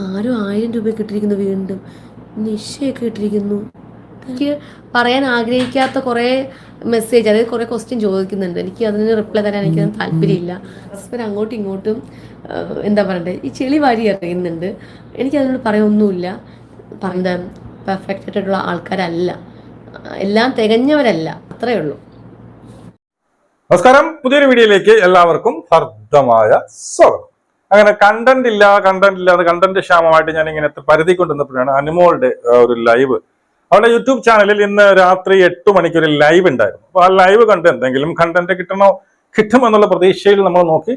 ആരോ 1000 രൂപയൊക്കെ ഇട്ടിരിക്കുന്നു, വീണ്ടും നിശ്ചയൊക്കെ ഇട്ടിരിക്കുന്നു. എനിക്ക് പറയാൻ ആഗ്രഹിക്കാത്ത കുറേ മെസ്സേജ്, അതായത് കുറേ ക്വസ്റ്റ്യൻ ചോദിക്കുന്നുണ്ട്. എനിക്ക് അതിന് റിപ്ലൈ തരാൻ എനിക്ക് താല്പര്യമില്ല. പരസ്പരം അങ്ങോട്ടും ഇങ്ങോട്ടും എന്താ പറയണ്ടേ, ഈ ചെളി വാരി അറിയുന്നുണ്ട്. എനിക്കതിനോട് പറയാനൊന്നുമില്ല. പറയുന്നത് പെർഫെക്റ്റ് ആയിട്ടുള്ള ആൾക്കാരല്ല, എല്ലാം തികഞ്ഞവരല്ല, അത്രയേ ഉള്ളൂ. നമസ്കാരം, പുതിയൊരു വീഡിയോയിലേക്ക് എല്ലാവർക്കും ഹർദ്ദമായ സ്വാഗതം. അങ്ങനെ കണ്ടന്റ് ഇല്ലാതെ കണ്ടന്റ് ക്ഷാമമായിട്ട് ഞാൻ ഇങ്ങനെ പരുതി കൊണ്ടുവന്നപ്പോഴാണ് അനുമോളുടെ ഒരു ലൈവ്. അവളുടെ യൂട്യൂബ് ചാനലിൽ ഇന്ന് രാത്രി 8 മണിക്ക് ഒരു ലൈവ് ഉണ്ടായിരുന്നു. അപ്പൊ ആ ലൈവ് കണ്ട് എന്തെങ്കിലും കണ്ടന്റ് കിട്ടുമെന്നുള്ള പ്രതീക്ഷയിൽ നമ്മൾ നോക്കി.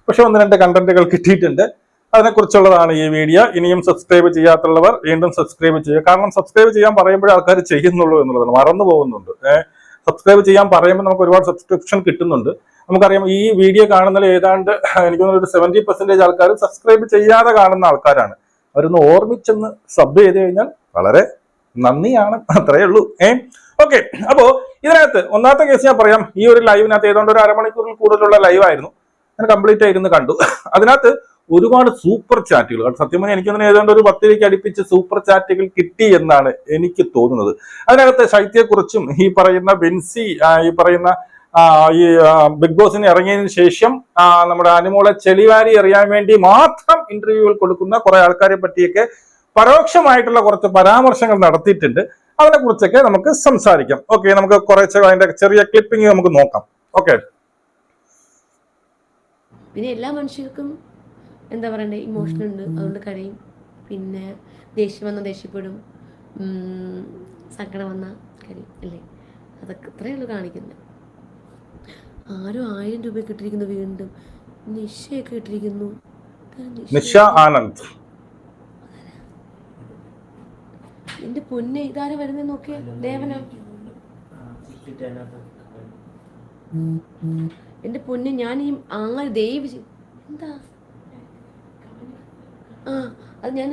പക്ഷെ 1-2 കണ്ടന്റുകൾ കിട്ടിയിട്ടുണ്ട്. അതിനെക്കുറിച്ചുള്ളതാണ് ഈ വീഡിയോ. ഇനിയും സബ്സ്ക്രൈബ് ചെയ്യാത്തുള്ളവർ വീണ്ടും സബ്സ്ക്രൈബ് ചെയ്യുക. കാരണം സബ്സ്ക്രൈബ് ചെയ്യാൻ പറയുമ്പോഴേ ആൾക്കാർ ചെയ്യുന്നുള്ളൂ എന്നുള്ളതാണ്, മറന്നു പോകുന്നുണ്ട്. സബ്സ്ക്രൈബ് ചെയ്യാൻ പറയുമ്പോൾ നമുക്ക് ഒരുപാട് സബ്സ്ക്രിപ്ഷൻ കിട്ടുന്നുണ്ട്. നമുക്കറിയാം, ഈ വീഡിയോ കാണുന്നതിൽ ഏതാണ്ട് എനിക്ക് തോന്നുന്നു ഒരു 70% ആൾക്കാർ സബ്സ്ക്രൈബ് ചെയ്യാതെ കാണുന്ന ആൾക്കാരാണ്. അവരൊന്ന് ഓർമ്മിച്ചൊന്ന് സബ് ചെയ്ത് കഴിഞ്ഞാൽ വളരെ നന്ദിയാണ്, അത്രയേ ഉള്ളൂ. ഓക്കെ, അപ്പോ ഇതിനകത്ത് ഒന്നാമത്തെ കേസ് ഞാൻ പറയാം. ഈ ഒരു ലൈവിനകത്ത് ഏതാണ്ട് ഒരു അരമണിക്കൂറിൽ കൂടുതലുള്ള ലൈവായിരുന്നു. ഞാൻ കംപ്ലീറ്റ് ആയിരുന്നു കണ്ടു. അതിനകത്ത് ഒരുപാട് സൂപ്പർ ചാറ്റുകൾ, സത്യം പറഞ്ഞാൽ എനിക്ക് തന്നെ ഏതാണ്ട് ഒരു 10 രൂപയ്ക്ക് അടുപ്പിച്ച് സൂപ്പർ ചാറ്റുകൾ കിട്ടി എന്നാണ് എനിക്ക് തോന്നുന്നത്. അതിനകത്ത് ശൈത്യയെക്കുറിച്ചും ഈ പറയുന്ന ബെൻസി ഈ പറയുന്ന ഈ ബിഗ് ബോസിന് ഇറങ്ങിയതിനു ശേഷം നമ്മുടെ അനുമോളെ ചെളിവാരി എറിയാൻ വേണ്ടി മാത്രം ഇന്റർവ്യൂകൾ കൊടുക്കുന്ന കുറെ ആൾക്കാരെ പറ്റിയൊക്കെ പരോക്ഷമായിട്ടുള്ള കുറച്ച് പരാമർശങ്ങൾ നടത്തിയിട്ടുണ്ട്. അതിനെ കുറിച്ചൊക്കെ നമുക്ക് സംസാരിക്കാം. ഓക്കെ, നമുക്ക് കുറച്ച് അതിന്റെ ചെറിയ ക്ലിപ്പിംഗ് നമുക്ക് നോക്കാം. ഓക്കെ, പിന്നെ എല്ലാ മനുഷ്യർക്കും എന്താ പറയണ്ടേ, ഇമോഷൻ ഉണ്ട്, അതുകൊണ്ട് കരയും. പിന്നെ ദേഷ്യം വന്നാൽ ദേഷ്യപ്പെടും, സങ്കടം വന്നാൽ കരയും, അല്ലേ? അതൊക്കെ ഇത്രയേ ഉള്ളൂ കാണിക്കുന്നത്. ആരോ 1000 രൂപയൊക്കെ ഇട്ടിരിക്കുന്നു, വീണ്ടും നിശ്ചയൊക്കെ ഇട്ടിരിക്കുന്നു. നിഷ ആനന്ദ്, എന്റെ പൊന്നെ, ഇതാരെ വരുന്നത് നോക്കിയേ, ദേവന. എന്റെ പൊന്നെ, ഞാൻ ഈ അങ്ങനെ ദയവ് എന്താ അത് ഞാൻ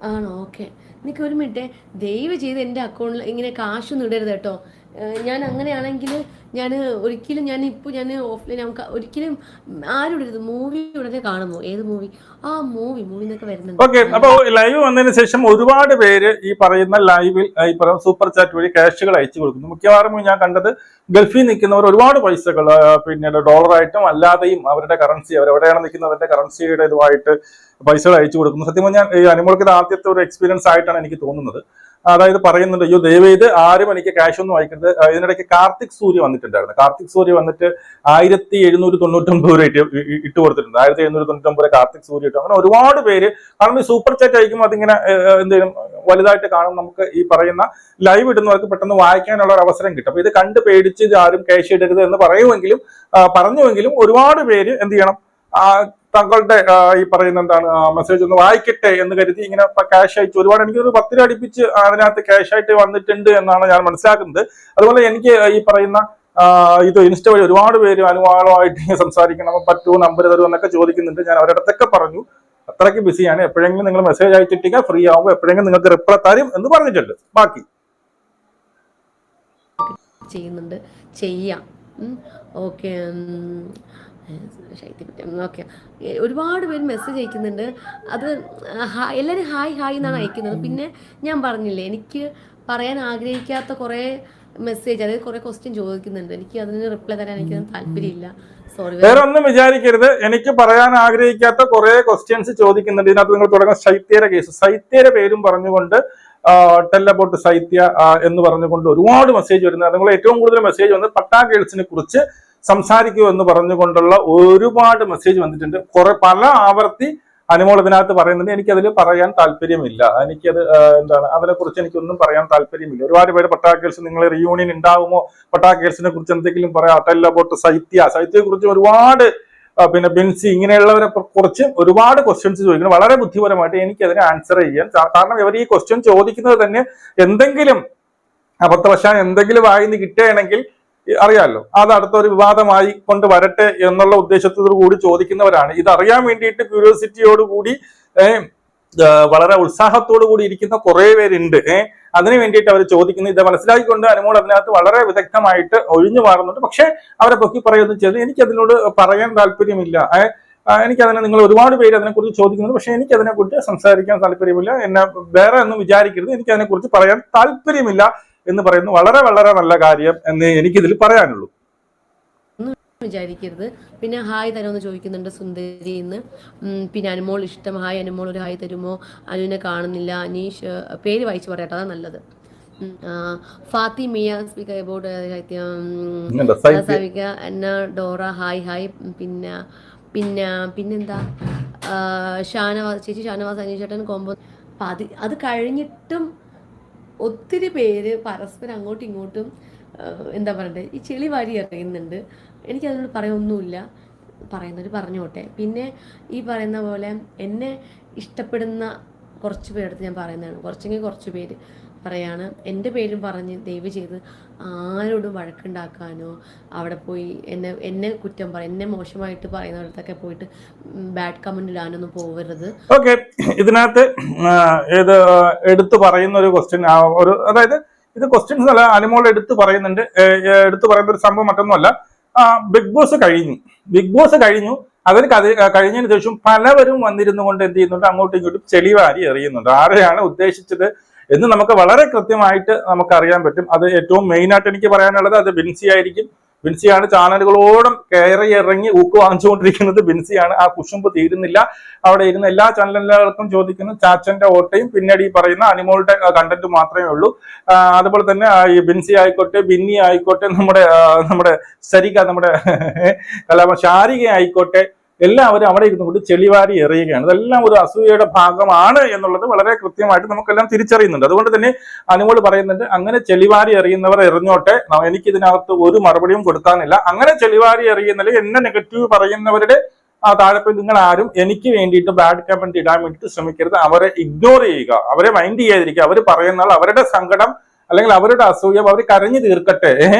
ആണോ? ഓക്കെ, എനിക്ക് ഒരു മിനിറ്റ്, ദയവ് ചെയ്ത് എൻ്റെ അക്കൗണ്ടിൽ ഇങ്ങനെ കാശൊന്നും ഇടരുത് കേട്ടോ. ഞാൻ അങ്ങനെയാണെങ്കിൽ ഞാൻ ഒരിക്കലും ഞാൻ ഓഫ്ലൈൻ നമുക്ക് ഒരിക്കലും ആരും ഇടരുത്. മൂവി ഉടനെ കാണുമോ? ഏത് മൂവി? മൂവി എന്നൊക്കെ വരുന്നുണ്ട്. ഓക്കെ, അപ്പൊ ലൈവ് വന്നതിന് ശേഷം ഒരുപാട് പേര് ഈ പറയുന്ന ലൈവിൽ ഈ പറയുന്ന സൂപ്പർ ചാറ്റ് വഴി ക്യാഷുകൾ അയച്ചു കൊടുക്കുന്നു. മിക്കവാറും ഞാൻ കണ്ടത് ഗൾഫിൽ നിൽക്കുന്നവർ ഒരുപാട് പൈസകൾ, പിന്നീട് ഡോളറായിട്ടും അല്ലാതെയും അവരുടെ കറൻസി, അവരെവിടെയാണ് നിൽക്കുന്നത് അതിന്റെ കറൻസിയുടെ ഇതുമായിട്ട് പൈസകൾ അയച്ചു കൊടുക്കുന്നു. സത്യം പറഞ്ഞാൽ ഈ അനുമോൾക്ക് ഇത് ആദ്യത്തെ ഒരു എക്സ്പീരിയൻസ് ആയിട്ടാണ് എനിക്ക് തോന്നുന്നത്. അതായത് പറയുന്നുണ്ട്, അയ്യോ ദയവേത് 6 മണിക്ക് ക്യാഷ് ഒന്നും അയക്കരുത്. ഇതിനിടയ്ക്ക് കാർത്തിക് സൂര്യ വന്നിട്ടുണ്ടായിരുന്നു. കാർത്തിക് സൂര്യ വന്നിട്ട് 1799 രൂപ ഇട്ട് കൊടുത്തിട്ടുണ്ട്. 1799 കാർത്തിക് സൂര്യ ഇട്ടു. അങ്ങനെ ഒരുപാട് പേര്, കാരണം ഈ സൂപ്പർ ചാറ്റ് അയക്കുമ്പോൾ അതിങ്ങനെ എന്തെങ്കിലും വലുതായിട്ട് കാണും. നമുക്ക് ഈ പറയുന്ന ലൈവ് ഇടുന്നവർക്ക് പെട്ടെന്ന് വായിക്കാനുള്ള ഒരു അവസരം കിട്ടും. അപ്പൊ ഇത് കണ്ട് പേടിച്ച് ഇത് ആരും ക്യാഷ് ഇടരുത് എന്ന് പറഞ്ഞുവെങ്കിലും ഒരുപാട് പേര് എന്ത് ചെയ്യണം, തങ്ങളുടെ ഈ പറയുന്ന എന്താണ് മെസ്സേജ് ഒന്ന് വായിക്കട്ടെ എന്ന് കരുതി ഇങ്ങനെ ക്യാഷ് അയച്ചു. ഒരുപാട് എനിക്കൊരു 10 രൂപ അടുപ്പിച്ച് അതിനകത്ത് ക്യാഷ് ആയിട്ട് വന്നിട്ടുണ്ട് എന്നാണ് ഞാൻ മനസ്സിലാക്കുന്നത്. അതുപോലെ എനിക്ക് ഈ പറയുന്ന ഇത് ഇൻസ്റ്റ വഴി ഒരുപാട് പേര് അനുവാദമായിട്ട് സംസാരിക്കണം, പറ്റുമോ, നമ്പർ തരുമോ എന്നൊക്കെ ചോദിക്കുന്നുണ്ട്. ഞാൻ അവരടുത്തൊക്കെ പറഞ്ഞു, അത്രയ്ക്ക് ബിസിയാണ്, എപ്പോഴെങ്കിലും നിങ്ങൾ മെസ്സേജ് അയച്ചിട്ടില്ല, ഫ്രീ ആവുമ്പോൾ എപ്പോഴെങ്കിലും നിങ്ങൾക്ക് റിപ്ലൈ തരും എന്ന് പറഞ്ഞിട്ടുണ്ട്. ബാക്കി ചെയ്യുന്നുണ്ട്, ചെയ്യാം. ഓക്കെ, ഓക്കെ, ഒരുപാട് പേര് മെസ്സേജ് അയക്കുന്നുണ്ട്. അത് എല്ലാവരും ഹായ് എന്നാണ് അയക്കുന്നത്. പിന്നെ ഞാൻ പറഞ്ഞില്ലേ, എനിക്ക് പറയാൻ ആഗ്രഹിക്കാത്ത കുറേ മെസ്സേജ്, അതായത് കുറേ ക്വസ്റ്റ്യൻ ചോദിക്കുന്നുണ്ട്. എനിക്ക് അതിന് റിപ്ലൈ തരാൻ എനിക്ക് താല്പര്യമില്ല. സോറി, വേറെ ഒന്നും വിചാരിക്കരുത്. എനിക്ക് പറയാൻ ആഗ്രഹിക്കാത്ത കുറെ ക്വസ്റ്റ്യൻസ് ചോദിക്കുന്നുണ്ട്. ഇതിനകത്ത് നിങ്ങൾ തുടങ്ങുന്ന ശൈത്യയുടെ കേസ്, ശൈത്യയുടെ പേരും പറഞ്ഞുകൊണ്ട് ടെൽ അബൌട്ട് ശൈത്യ എന്ന് പറഞ്ഞുകൊണ്ട് ഒരുപാട് മെസ്സേജ് വരുന്നത്. നിങ്ങൾ ഏറ്റവും കൂടുതൽ മെസ്സേജ് വന്നത് പട്ടാ ഗേൾസിനെ കുറിച്ച് സംസാരിക്കൂ എന്ന് പറഞ്ഞുകൊണ്ടുള്ള ഒരുപാട് മെസ്സേജ് വന്നിട്ടുണ്ട്. പല ആവർത്തി അനുമോൾ ഇതിനകത്ത് പറയുന്നുണ്ട്. എനിക്കതിൽ പറയാൻ താല്പര്യമില്ല. എനിക്കത് എന്താണ്, അതിനെക്കുറിച്ച് എനിക്കൊന്നും പറയാൻ താല്പര്യമില്ല. ഒരുപാട് പേര് പട്ടാ ഗേൾസ്, നിങ്ങൾ റിയൂണിയൻ ഉണ്ടാകുമോ, പട്ടാ ഗേൾസിനെ കുറിച്ച് എന്തെങ്കിലും പറയാം, ടെൽ അബൌട്ട് ശൈത്യയെ കുറിച്ച് ഒരുപാട്, പിന്നെ ബെൻസി, ഇങ്ങനെയുള്ളവരെ കുറിച്ച് ഒരുപാട് ക്വസ്റ്റ്യൻസ് ചോദിക്കണം. വളരെ ബുദ്ധിപരമായിട്ട് എനിക്കതിനെ ആൻസർ ചെയ്യാൻ, കാരണം ഇവർ ഈ ക്വസ്റ്റ്യൻ ചോദിക്കുന്നത് തന്നെ എന്തെങ്കിലും അബദ്ധവശാൽ എന്തെങ്കിലും വായിന്ന് കിട്ടുകയാണെങ്കിൽ അറിയാമല്ലോ, അത് അടുത്തൊരു വിവാദമായി കൊണ്ട് വരട്ടെ എന്നുള്ള ഉദ്ദേശത്തോടു കൂടി ചോദിക്കുന്നവരാണ്. ഇത് അറിയാൻ വേണ്ടിയിട്ട് ക്യൂരിയോസിറ്റിയോടുകൂടി വളരെ ഉത്സാഹത്തോടു കൂടി ഇരിക്കുന്ന കുറെ പേരുണ്ട്. അതിനു വേണ്ടിയിട്ട് അവർ ചോദിക്കുന്നത്. ഇത് മനസ്സിലാക്കിക്കൊണ്ട് അനുമോൾ അതിനകത്ത് വളരെ വിദഗ്ധമായിട്ട് ഒഴിഞ്ഞു മാറുന്നുണ്ട്. പക്ഷെ അവരെ പൊക്കി പറയുകയൊന്നും ചെയ്ത് എനിക്ക് അതിനോട് പറയാൻ താല്പര്യമില്ല. എനിക്കതിനെ നിങ്ങൾ ഒരുപാട് പേര് അതിനെക്കുറിച്ച് ചോദിക്കുന്നുണ്ട്. പക്ഷെ എനിക്ക് അതിനെക്കുറിച്ച് സംസാരിക്കാൻ താല്പര്യമില്ല. എന്നെ വേറെ ഒന്നും വിചാരിക്കരുത്, എനിക്ക് അതിനെക്കുറിച്ച് പറയാൻ താല്പര്യമില്ല എന്ന് പറയുന്നു. വളരെ വളരെ നല്ല കാര്യം എന്ന് എനിക്കിതിൽ പറയാനുള്ളൂ. വിചാരിക്കരുത്. പിന്നെ ഹായ് തരുമെന്ന് ചോദിക്കുന്നുണ്ട് സുന്ദരി എന്ന്. പിന്നെ അനുമോൾ ഇഷ്ടം, ഹായ് അനുമോൾ ഒരു ഹായ് തരുമോ? അനുവിനെ കാണുന്നില്ല. അനീഷ് പേര് വായിച്ചു പറയട്ടെ, അതാ നല്ലത്. ഫാത്തിമിയ സ്പീക്ക് അബൌട്ട് സവിക എന്ന ഡോറ ഹായ് ഹായ്. പിന്നെ പിന്നെ പിന്നെന്താ ഷാനവാസ് ചേച്ചി, ഷാനവാസ് അനീഷേട്ടൻ കോമ്പോ. അപ്പം അത് കഴിഞ്ഞിട്ടും ഒത്തിരി പേര് പരസ്പരം അങ്ങോട്ടും ഇങ്ങോട്ടും എന്താ പറയണ്ടേ, ഈ ചെളി വാരി എറിയുന്നുണ്ട്. എനിക്കതിനോട് പറയാനൊന്നുമില്ല, പറയുന്നവർ പറഞ്ഞോട്ടെ. പിന്നെ ഈ പറയുന്ന പോലെ എന്നെ ഇഷ്ടപ്പെടുന്ന കുറച്ച് പേരെടുത്ത് ഞാൻ പറയുന്നതാണ്, കുറച്ച് പേര് പറയാണ്. എൻ്റെ പേരും പറഞ്ഞ് ദയവ് ചെയ്ത് ആരോടും വഴക്കുണ്ടാക്കാനോ അവിടെ പോയി എന്നെ കുറ്റം പറയും, എന്നെ മോശമായിട്ട് പറയുന്നിടത്തൊക്കെ പോയിട്ട് ബാഡ് കമന്റ് ഇടാനൊന്നും പോകരുത്. ഓക്കെ, ഇതിനകത്ത് ഇത് എടുത്തു പറയുന്ന ഒരു ക്വസ്റ്റ്യൻ, അതായത് ഇത് ക്വസ്റ്റ്യൻസ് അല്ല, അനുമോൾ എടുത്തു പറയുന്നുണ്ട്. എടുത്തു പറയുന്ന ഒരു സംഭവം മറ്റൊന്നുമല്ല. ബിഗ് ബോസ് കഴിഞ്ഞു. അതിന് കഴിഞ്ഞതിന് ശേഷം പലവരും വന്നിരുന്നു കൊണ്ട് എന്ത് ചെയ്യുന്നുണ്ട്, അങ്ങോട്ടും ഇങ്ങോട്ടും ചെളിവാരി എറിയുന്നുണ്ട്. ആരെയാണ് ഉദ്ദേശിച്ചത് എന്ന് നമുക്ക് വളരെ കൃത്യമായിട്ട് നമുക്ക് അറിയാൻ പറ്റും. അത് ഏറ്റവും മെയിൻ ആയിട്ട് എനിക്ക് പറയാനുള്ളത് അത് ബിൻസി ആയിരിക്കും. ബിൻസിയാണ് ചാനലുകളോടും കയറി ഇറങ്ങി ഊക്ക് വാങ്ങിച്ചുകൊണ്ടിരിക്കുന്നത്. ബിൻസിയാണ്. ആ കുശുമ്പ് തീരുന്നില്ല. അവിടെ ഇരുന്ന് എല്ലാ ചാനലുകൾക്കും ചോദിക്കുന്നു ചാച്ചന്റെ ഓട്ടയും പിന്നീട് ഈ പറയുന്ന അനിമോളുടെ കണ്ടന്റ് മാത്രമേ ഉള്ളൂ. അതുപോലെ തന്നെ ഈ ബിൻസി ആയിക്കോട്ടെ, ബിന്നി ആയിക്കോട്ടെ, നമ്മുടെ സരിക, നമ്മുടെ ശാരിക ആയിക്കോട്ടെ, എല്ലാവരും അവിടെ ഇരുന്നുകൊണ്ട് ചെളിവാരി എറിയുകയാണ്. ഇതെല്ലാം ഒരു അസൂയയുടെ ഭാഗമാണ് എന്നുള്ളത് വളരെ കൃത്യമായിട്ട് നമുക്കെല്ലാം തിരിച്ചറിയുന്നുണ്ട്. അതുകൊണ്ട് തന്നെ അനുമോൾ പറയുന്നുണ്ട്, അങ്ങനെ ചെളിവാരി എറിയുന്നവർ എറിഞ്ഞോട്ടെ, എനിക്കിതിനകത്ത് ഒരു മറുപടിയും കൊടുക്കാനില്ല. അങ്ങനെ ചെളിവാരി എറിയുന്നതിൽ എന്നെ നെഗറ്റീവ് പറയുന്നവരുടെ താഴെ പോയി നിങ്ങൾ ആരും എനിക്ക് വേണ്ടിയിട്ട് ബാഡ് കമന്റ് ഇടാൻ വേണ്ടിയിട്ട് ശ്രമിക്കരുത്. അവരെ ഇഗ്നോർ ചെയ്യുക, അവരെ മൈൻഡ് ചെയ്യാതിരിക്കുക. അവർ പറയുന്ന അവരുടെ സങ്കടം അല്ലെങ്കിൽ അവരുടെ അസൂയ അവർ കരഞ്ഞു തീർക്കട്ടെ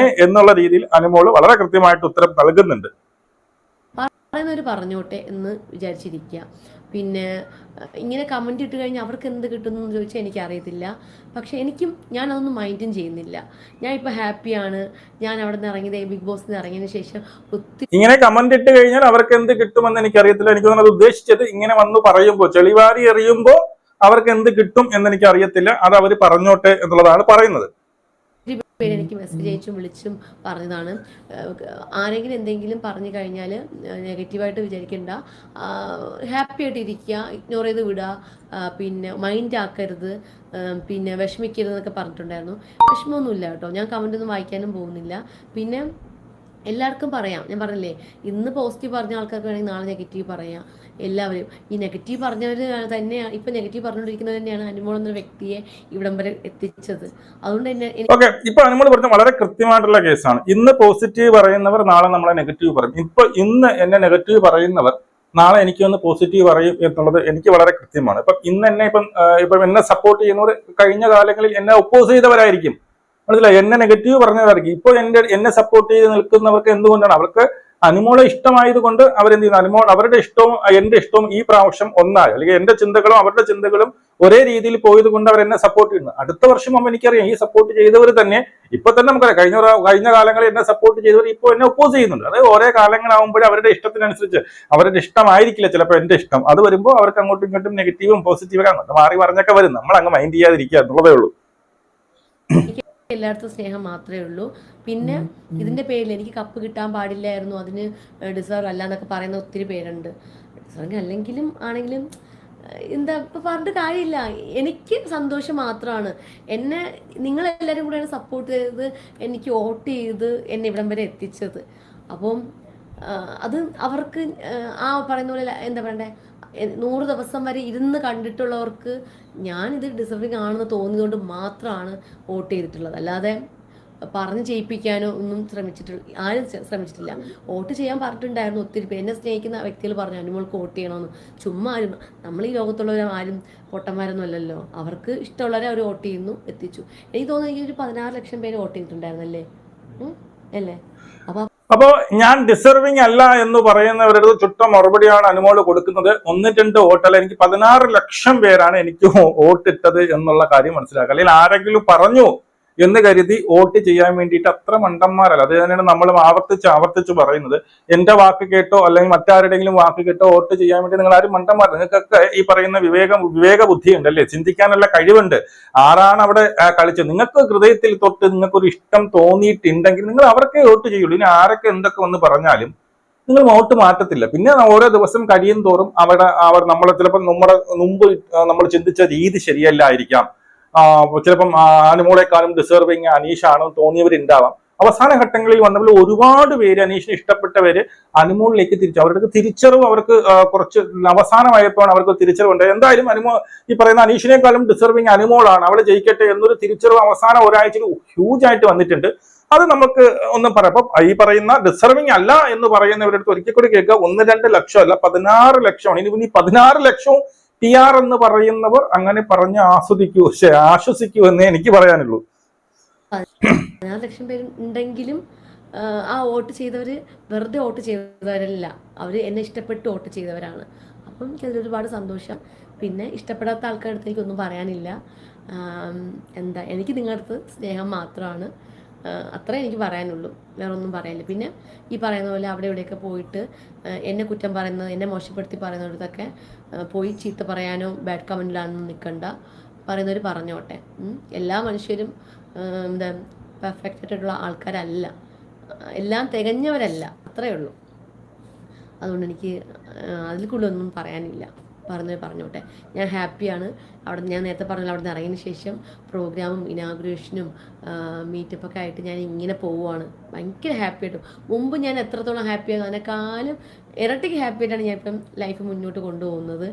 എന്നുള്ള രീതിയിൽ അനുമോൾ വളരെ കൃത്യമായിട്ട് ഉത്തരം നൽകുന്നുണ്ട്. പറയുന്നവർ പറഞ്ഞോട്ടെ എന്ന് വിചാരിച്ചിരിക്കുക. പിന്നെ ഇങ്ങനെ കമന്റ് ഇട്ട് കഴിഞ്ഞാൽ അവർക്ക് എന്ത് കിട്ടുമെന്ന് ചോദിച്ചാൽ എനിക്കറിയത്തില്ല. പക്ഷെ ഞാൻ അതൊന്നും മൈൻഡും ചെയ്യുന്നില്ല. ഞാൻ ഇപ്പൊ ഹാപ്പിയാണ്. ഞാൻ അവിടെ നിന്ന് ഇറങ്ങിയത്, ബിഗ് ബോസിൽ നിന്ന് ഇറങ്ങിയതിന് ശേഷം ഒത്തിരി ഇങ്ങനെ കമന്റ് ഇട്ട് കഴിഞ്ഞാൽ അവർക്ക് എന്ത് കിട്ടുമെന്ന് എനിക്കറിയത്തില്ല. എനിക്ക് തോന്നുന്നത് ഉദ്ദേശിച്ചത് ഇങ്ങനെ വന്ന് പറയുമ്പോൾ, ചെളിവാരി എറിയുമ്പോൾ അവർക്ക് എന്ത് കിട്ടും എന്ന് എനിക്ക് അറിയത്തില്ല. അത് അവർ പറഞ്ഞോട്ടെ എന്നുള്ളതാണ് പറയുന്നത്. പേര് എനിക്ക് മെസ്സേജ് അയച്ചും വിളിച്ചും പറഞ്ഞതാണ്. ആരെങ്കിലും എന്തെങ്കിലും പറഞ്ഞു കഴിഞ്ഞാൽ നെഗറ്റീവായിട്ട് വിചാരിക്കണ്ട, ഹാപ്പി ആയിട്ട് ഇരിക്കുക, ഇഗ്നോർ ചെയ്ത് വിടുക, പിന്നെ മൈൻഡ് ആക്കരുത്, പിന്നെ വിഷമിക്കരുത് എന്നൊക്കെ പറഞ്ഞിട്ടുണ്ടായിരുന്നു. വിഷമമൊന്നുമില്ല കേട്ടോ, ഞാൻ കമൻ്റ് ഒന്നും വായിക്കാനും പോകുന്നില്ല. പിന്നെ എല്ലാവർക്കും പറയാം, ഞാൻ പറഞ്ഞില്ലേ, ഇന്ന് പോസിറ്റീവ് പറഞ്ഞ ആൾക്കാർക്ക് വേണമെങ്കിൽ നാളെ നെഗറ്റീവ് പറയാം. എല്ലാവരും ഈ നെഗറ്റീവ് പറഞ്ഞവർ തന്നെയാണ്, ഇപ്പം നെഗറ്റീവ് പറഞ്ഞുകൊണ്ടിരിക്കുന്നത് തന്നെയാണ് അനുമോൾ എന്ന വ്യക്തിയെ ഇവിടം വരെ എത്തിച്ചത്. അതുകൊണ്ട് തന്നെ ഇപ്പൊ അനുമോൾ പറഞ്ഞ വളരെ കൃത്യമായിട്ടുള്ള കേസാണ്. ഇന്ന് പോസിറ്റീവ് പറയുന്നവർ നാളെ നമ്മളെ നെഗറ്റീവ് പറയും. ഇന്ന് എന്നെ നെഗറ്റീവ് പറയുന്നവർ നാളെ എനിക്കൊന്ന് പോസിറ്റീവ് പറയും എന്നുള്ളത് എനിക്ക് വളരെ കൃത്യമാണ്. ഇന്ന് എന്നെ ഇപ്പം എന്നെ സപ്പോർട്ട് ചെയ്യുന്നവർ കഴിഞ്ഞ കാലങ്ങളിൽ എന്നെ ഒപ്പോസ് ചെയ്തവരായിരിക്കും. മനസ്സിലായി? എന്നെ നെഗറ്റീവ് പറഞ്ഞവർക്ക് ഇപ്പോൾ എന്നെ സപ്പോർട്ട് ചെയ്ത് നിൽക്കുന്നവർക്ക് എന്തുകൊണ്ടാണ്? അവർക്ക് അനുമോളെ ഇഷ്ടമായത് കൊണ്ട് അവരെന്ത് ചെയ്യുന്നു, അനുമോൾ അവരുടെ ഇഷ്ടവും എന്റെ ഇഷ്ടവും ഈ പ്രാവശ്യം ഒന്നായി, അല്ലെങ്കിൽ എന്റെ ചിന്തകളും അവരുടെ ചിന്തകളും ഒരേ രീതിയിൽ പോയത് കൊണ്ട് അവർ എന്നെ സപ്പോർട്ട് ചെയ്യുന്നു. അടുത്ത വർഷം ആകുമ്പോൾ എനിക്കറിയാം ഈ സപ്പോർട്ട് ചെയ്തവർ തന്നെ ഇപ്പൊ തന്നെ നമുക്കറിയാം കഴിഞ്ഞ കാലങ്ങളിൽ എന്നെ സപ്പോർട്ട് ചെയ്തവർ ഇപ്പോൾ എന്നെ ഒപ്പോസ് ചെയ്യുന്നുണ്ട്. അതായത് ഓരോ കാലങ്ങളാവുമ്പോഴും അവരുടെ ഇഷ്ടത്തിനനുസരിച്ച് അവരുടെ ഇഷ്ടമായിരിക്കില്ല ചിലപ്പോൾ എന്റെ ഇഷ്ടം. അത് വരുമ്പോൾ അവർക്ക് അങ്ങോട്ടും ഇങ്ങോട്ടും നെഗറ്റീവും പോസിറ്റീവും അങ്ങോട്ട് മാറി മറിഞ്ഞൊക്കെ വരും. നമ്മൾ അങ്ങ് മൈൻഡ് ചെയ്യാതിരിക്കുക എന്നുള്ളതേ ഉള്ളൂ. എല്ലായിടത്തും സ്നേഹം മാത്രമേ ഉള്ളൂ. പിന്നെ ഇതിന്റെ പേരിൽ എനിക്ക് കപ്പ് കിട്ടാൻ പാടില്ലായിരുന്നു, അതിന് ഡിസേർവ് അല്ല എന്നൊക്കെ പറയുന്ന ഒത്തിരി പേരുണ്ട്. ഡിസേർവ് അല്ലെങ്കിലും ആണെങ്കിലും എന്താ ഇപ്പൊ പറഞ്ഞിട്ട് കാര്യമില്ല. എനിക്ക് സന്തോഷം മാത്രമാണ്. എന്നെ നിങ്ങളെല്ലാവരും കൂടെയാണ് സപ്പോർട്ട് ചെയ്തത്, എനിക്ക് വോട്ട് ചെയ്ത് എന്നെ ഇവിടം വരെ എത്തിച്ചത്. അപ്പം അത് അവർക്ക് ആ പറയുന്ന പോലെ എന്താ പറയണ്ടേ, 100 ദിവസം വരെ ഇരുന്ന് കണ്ടിട്ടുള്ളവർക്ക് ഞാനിത് ഡിസർവിങ് ആണെന്ന് തോന്നിയതുകൊണ്ട് മാത്രമാണ് വോട്ട് ചെയ്തിട്ടുള്ളത്. അല്ലാതെ പറഞ്ഞ് ചെയ്യിപ്പിക്കാനോ ഒന്നും ആരും ശ്രമിച്ചിട്ടില്ല. വോട്ട് ചെയ്യാൻ പറഞ്ഞിട്ടുണ്ടായിരുന്നു ഒത്തിരി പേര്. എന്നെ സ്നേഹിക്കുന്ന വ്യക്തികൾ പറഞ്ഞു അനുമോൾക്ക് വോട്ട് ചെയ്യണമെന്ന്. ചുമ്മാ ആരും, നമ്മൾ ഈ ലോകത്തുള്ളവരും ആരും പൊട്ടന്മാരൊന്നും അല്ലല്ലോ. അവർക്ക് ഇഷ്ടമുള്ളവരെ അവർ വോട്ട് ചെയ്യുന്നു, എത്തിച്ചു. എനിക്ക് തോന്നുന്നു എനിക്ക് ഒരു 16 ലക്ഷം പേര് വോട്ട് ചെയ്തിട്ടുണ്ടായിരുന്നല്ലേ അല്ലേ? അപ്പോ ഞാൻ ഡിസർവിങ് അല്ല എന്ന് പറയുന്നവരുടെ ചുട്ട മറുപടിയാണ് അനുമോള് കൊടുക്കുന്നത്. 1-2 വോട്ടല്ല, എനിക്ക് 16 ലക്ഷം പേരാണ് എനിക്ക് വോട്ടിട്ടത് എന്നുള്ള കാര്യം മനസ്സിലാക്കുക. അല്ലെങ്കിൽ ആരെങ്കിലും പറഞ്ഞു എന്ന് കരുതി വോട്ട് ചെയ്യാൻ വേണ്ടിയിട്ട് അത്ര മണ്ടന്മാരല്ല. അത് തന്നെയാണ് നമ്മളും ആവർത്തിച്ച് പറയുന്നത്. എന്റെ വാക്ക് കേട്ടോ അല്ലെങ്കിൽ മറ്റാരുടെയെങ്കിലും വാക്ക് കേട്ടോ വോട്ട് ചെയ്യാൻ വേണ്ടി നിങ്ങൾ ആരും മണ്ടന്മാർ. നിങ്ങൾക്കൊക്കെ ഈ പറയുന്ന വിവേക ബുദ്ധി ഉണ്ട് അല്ലേ, ചിന്തിക്കാനുള്ള കഴിവുണ്ട്. ആരാണ് അവിടെ കളിച്ചത്, നിങ്ങൾക്ക് ഹൃദയത്തിൽ തൊട്ട് നിങ്ങൾക്കൊരു ഇഷ്ടം തോന്നിയിട്ടുണ്ടെങ്കിൽ നിങ്ങൾ അവർക്കേ വോട്ട് ചെയ്യുള്ളൂ. ഇനി ആരൊക്കെ എന്തൊക്കെ വന്ന് പറഞ്ഞാലും നിങ്ങൾ വോട്ട് മാറ്റത്തില്ല. പിന്നെ ഓരോ ദിവസം കഴിയും തോറും അവർ നമ്മളെ ചിലപ്പോൾ മുമ്പ് നമ്മൾ ചിന്തിച്ച രീതി ശരിയല്ലായിരിക്കാം. ചിലപ്പം അനുമോളെക്കാളും ഡിസേർവിങ് അനീഷാണെന്ന് തോന്നിയവരുണ്ടാവാം. അവസാന ഘട്ടങ്ങളിൽ വന്നപ്പോൾ ഒരുപാട് പേര് അനീഷിനെ ഇഷ്ടപ്പെട്ടവര് അനുമോളിലേക്ക് തിരിച്ചു. അവർക്ക് തിരിച്ചറിവ് അവർക്ക് കുറച്ച് അവസാനമായപ്പോഴാണ് അവർക്ക് തിരിച്ചറിവുണ്ട്. എന്തായാലും ഈ പറയുന്ന അനീഷിനേക്കാളും ഡിസേർവിങ് അനുമോളാണ്, അവളെ ജയിക്കട്ടെ എന്നൊരു തിരിച്ചറിവ് അവസാനം ഒരാഴ്ചയിൽ ഹ്യൂജ് ആയിട്ട് വന്നിട്ടുണ്ട്. അത് നമുക്ക് ഒന്നും പറയാം. അപ്പൊ ഈ പറയുന്ന ഡിസർവിങ് അല്ല എന്ന് പറയുന്നവരുടെ അടുത്ത് ഒരിക്കൽ കൂടി കേൾക്കുക, 1-2 ലക്ഷം അല്ല 16 ലക്ഷമാണ്. ഇനി 16 ലക്ഷവും PR എന്ന് പറയുന്നവർ അങ്ങനെ പറഞ്ഞ് ആശ്വസിക്കൂ എന്നേ എനിക്ക് പറയാനുള്ളൂ. 16 ലക്ഷം പേര് ഉണ്ടെങ്കിലും ആ വോട്ട് ചെയ്തവര് വെറുതെ വോട്ട് ചെയ്തവരല്ല, അവര് എന്നെ ഇഷ്ടപ്പെട്ട് വോട്ട് ചെയ്തവരാണ്. അപ്പം എനിക്കതിൽ ഒരുപാട് സന്തോഷം. പിന്നെ ഇഷ്ടപ്പെടാത്ത ആൾക്കാരുടെ അടുത്ത് എനിക്കൊന്നും പറയാനില്ല. എന്താ, എനിക്ക് നിങ്ങളുടെ അടുത്ത് സ്നേഹം മാത്രമാണ്. അത്രേ എനിക്ക് പറയാനുള്ളൂ, വേറെ ഒന്നും പറയാനില്ല. പിന്നെ ഈ പറയുന്ന പോലെ അവിടെ ഇവിടെയൊക്കെ പോയിട്ട് എന്നെ കുറ്റം പറയുന്നത്, എന്നെ മോശപ്പെടുത്തി പറയുന്നിടത്തൊക്കെ പോയി ചീത്ത പറയാനോ ബാഡ് കമൻറ്റിലാണെന്ന് നിൽക്കണ്ട. പറയുന്നവർ പറഞ്ഞോട്ടെ. എല്ലാ മനുഷ്യരും എന്താ പെർഫെക്റ്റ് ആയിട്ടുള്ള ആൾക്കാരല്ല, എല്ലാം തികഞ്ഞവരല്ല, അത്രയേ ഉള്ളൂ. അതുകൊണ്ട് എനിക്ക് അതിൽ കൂടുതലൊന്നും പറയാനില്ല. പറഞ്ഞോട്ടെ. ഞാൻ ഹാപ്പിയാണ്. അവിടെ ഞാൻ നേരത്തെ പറഞ്ഞല്ലോ, അവിടെ നിന്ന് ഇറങ്ങിയതിന് ശേഷം പ്രോഗ്രാമും ഇനാഗുറേഷനും മീറ്റപ്പൊക്കെ ആയിട്ട് ഞാൻ ഇങ്ങനെ പോവുകയാണ്. ഭയങ്കര ഹാപ്പി ആയിട്ടും. മുമ്പ് ഞാൻ എത്രത്തോളം ഹാപ്പിയാണ് അതിനേക്കാളും ഇരട്ടിക്ക് ഹാപ്പി ആയിട്ടാണ് ഞാൻ ഇപ്പം ലൈഫ് മുന്നോട്ട് കൊണ്ടുപോകുന്നത്.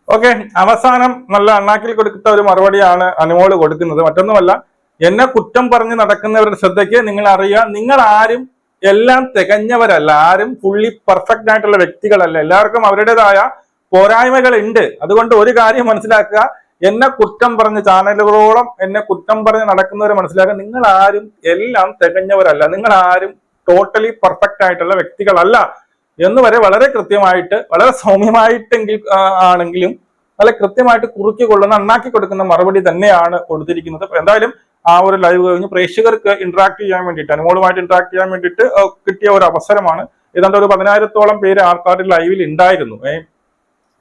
ഓക്കെ, അവസാനം നല്ല അണ്ണാക്കിൽ കൊടുത്ത ഒരു മറുപടിയാണ് അനുമോള് കൊടുക്കുന്നത്. മറ്റൊന്നുമല്ല, എന്നെ കുറ്റം പറഞ്ഞ് നടക്കുന്നവരുടെ ശ്രദ്ധയ്ക്ക് നിങ്ങൾ അറിയാം, നിങ്ങൾ ആരും എല്ലാം തികഞ്ഞവരല്ല, ആരും ഫുള്ളി പെർഫെക്റ്റ് ആയിട്ടുള്ള വ്യക്തികളല്ല. എല്ലാവർക്കും അവരുടേതായ പോരായ്മകൾ ഉണ്ട്. അതുകൊണ്ട് ഒരു കാര്യം മനസ്സിലാക്കുക, എന്നെ കുറ്റം പറഞ്ഞ് ചാനലുകളോളം എന്നെ കുറ്റം പറഞ്ഞ് നടക്കുന്നവരെ മനസ്സിലാക്കുക, നിങ്ങൾ ആരും എല്ലാം തികഞ്ഞവരല്ല, നിങ്ങൾ ആരും ടോട്ടലി പെർഫെക്റ്റ് ആയിട്ടുള്ള വ്യക്തികളല്ല എന്ന് വരെ വളരെ കൃത്യമായിട്ട്, വളരെ സൗമ്യമായിട്ടെങ്കിൽ ആണെങ്കിലും നല്ല കൃത്യമായിട്ട് കുറുക്കി കൊള്ളുന്ന, അണ്ണാക്കി കൊടുക്കുന്ന മറുപടി തന്നെയാണ് കൊടുത്തിരിക്കുന്നത്. എന്തായാലും ആ ഒരു ലൈവ് കഴിഞ്ഞ് പ്രേക്ഷകർക്ക് ഇന്ററാക്ട് ചെയ്യാൻ വേണ്ടിയിട്ട്, അനുമോളുമായിട്ട് ഇന്ററാക്ട് ചെയ്യാൻ വേണ്ടിയിട്ട് കിട്ടിയ ഒരു അവസരമാണ്. ഏതാണ്ട് ഒരു 10,000-ഓളം പേര് ആൾക്കാർ ലൈവിൽ ഉണ്ടായിരുന്നു.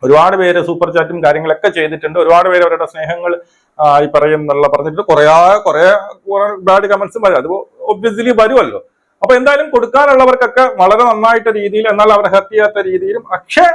ഒരുപാട് പേര് സൂപ്പർ ചാറ്റും കാര്യങ്ങളൊക്കെ ചെയ്തിട്ടുണ്ട്. ഒരുപാട് പേര് അവരുടെ സ്നേഹങ്ങൾ ഈ പറഞ്ഞിട്ട് കുറെ ബാഡ് കമന്റ്സും വരും. അത് ഒബ്വിയസ്ലി വരുമല്ലോ. അപ്പൊ എന്തായാലും കൊടുക്കാനുള്ളവർക്കൊക്കെ വളരെ നന്നായിട്ട രീതിയിൽ, എന്നാൽ അവരെ ഹർട്ട് ചെയ്യാത്ത രീതിയിലും, പക്ഷേ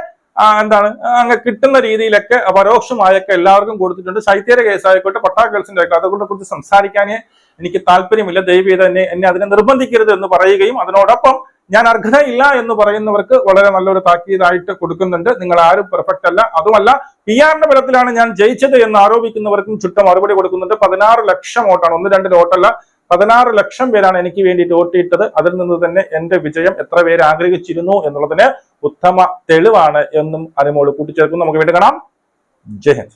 അങ്ങ് കിട്ടുന്ന രീതിയിലൊക്കെ പരോക്ഷമായൊക്കെ എല്ലാവർക്കും കൊടുത്തിട്ടുണ്ട്. ശൈത്യയുടെ കേസായിക്കോട്ടെ, പട്ടാ ഗേൾസിന്റെ ആയിക്കോട്ടെ, അതുകൊണ്ടെ കുറിച്ച് സംസാരിക്കാനേ എനിക്ക് താല്പര്യമില്ല. ദയവ് ചെയ്ത് എന്നെ അതിനെ നിർബന്ധിക്കരുത് എന്ന് പറയുകയും അതിനോടൊപ്പം ഞാൻ അർഹതയില്ല എന്ന് പറയുന്നവർക്ക് വളരെ നല്ലൊരു താക്കീതായിട്ട് കൊടുക്കുന്നുണ്ട്. നിങ്ങൾ ആരും പെർഫെക്റ്റ് അല്ല. അതുമല്ല, PR-ന്റെ ബലത്തിലാണ് ഞാൻ ജയിച്ചത് എന്ന് ആരോപിക്കുന്നവർക്കും ചുട്ട മറുപടി കൊടുക്കുന്നുണ്ട്. 16 ലക്ഷം വോട്ടാണ്, 1-2 വോട്ടല്ല, 16 ലക്ഷം പേരാണ് എനിക്ക് വേണ്ടിയിട്ട് വോട്ടിട്ടത്. അതിൽ നിന്ന് തന്നെ എന്റെ വിജയം എത്ര പേര് ആഗ്രഹിച്ചിരുന്നു എന്നുള്ളതിന് ഉത്തമ തെളിവാണ് എന്നും അനുമോള് കൂട്ടിച്ചേർക്കുന്നു. നമുക്ക് വീണ്ടും കാണാം. ജയ് ഹിന്ദ്.